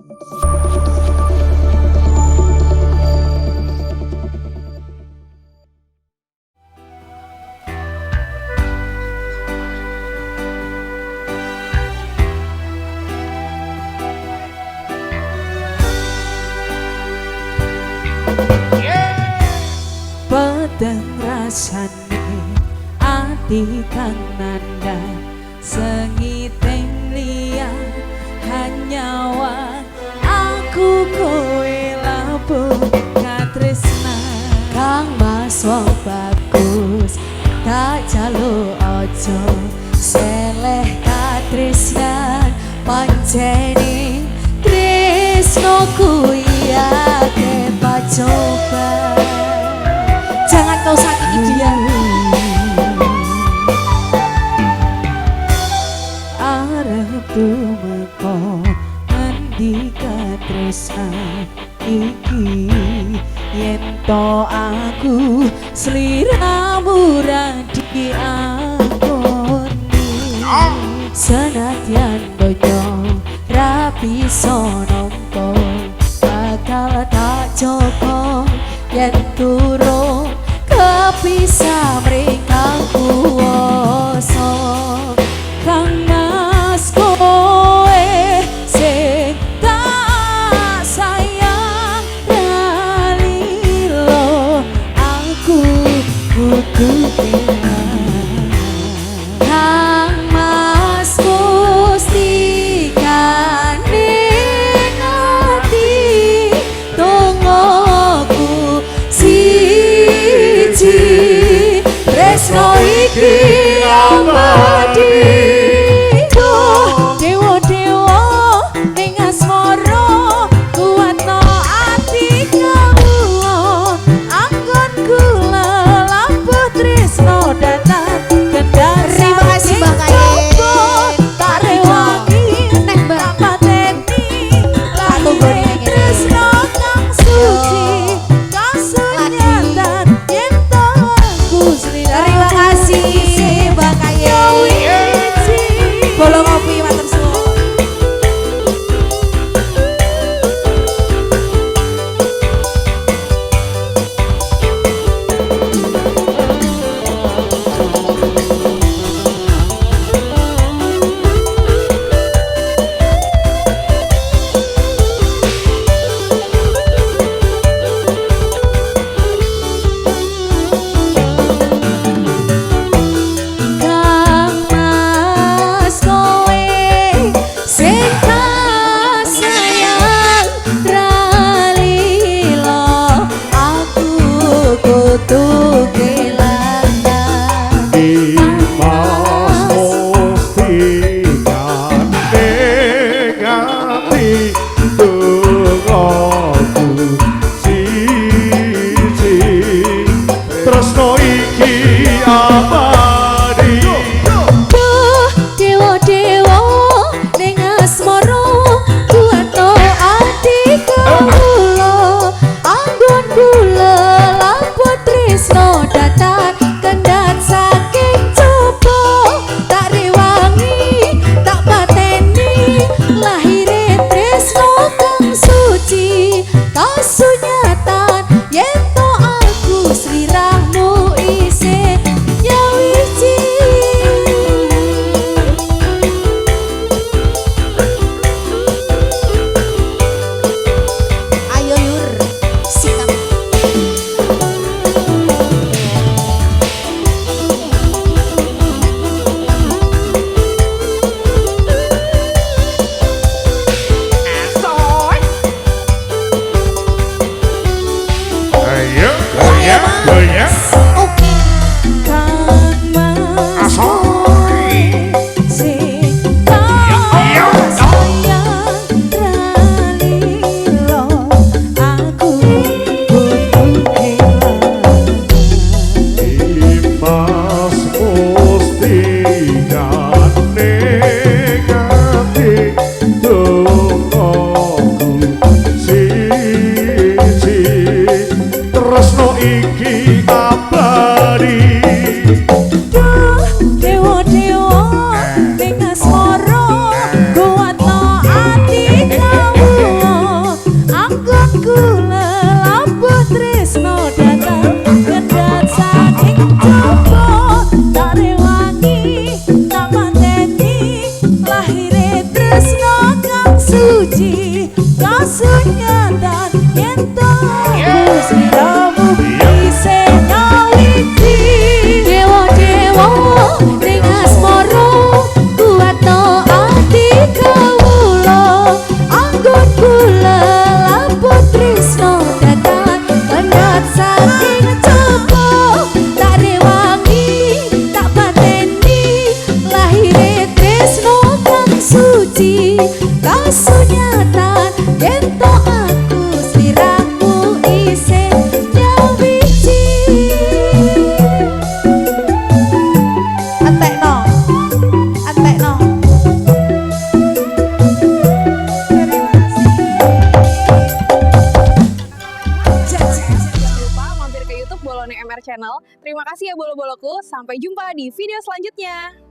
Peteng rasane ati kang nandang sengiting liya hanyawan aku kowe labuh katresna kang mas wong bagus tak jaluk ojo seleh katresnan pancene tresnoku iya kepa coba. Jangan kau sakiti dia. Arep tumeka ngendi katresnan iki yen to aku sliramu ra diampuni senadyan donya ra bisa nampa bakal tak joko yen turun bisa mereka kuasa kang mas kowe sing tak sayang dalilo aku kudu kehilangan kang mas gusti kaning ati tungguku tresno iki abadi dewa-dewa ning asmara kuatno ati kawula anggonku labuh tresno datang kendari. Terima kasih Mbak Kaye tak rewangi nek Mbak pateni labuh tresno kang suci kasunyatan yen to aku. Terima kasih Mbak Kaye. suci kasunyatan yen to sliramu ise nyawiji dewa-dewa ning asmara kuwatno ati kawula anggon kula laput tresno datang penat saking coba tak rewangi tak pateni lahire tresno kang suci kasunyatan yen to aku sliramu ise nyawiji antekno Jangan lupa mampir ke YouTube Bolone MR Channel. Terima kasih ya bolo-boloku. Sampai jumpa di video selanjutnya.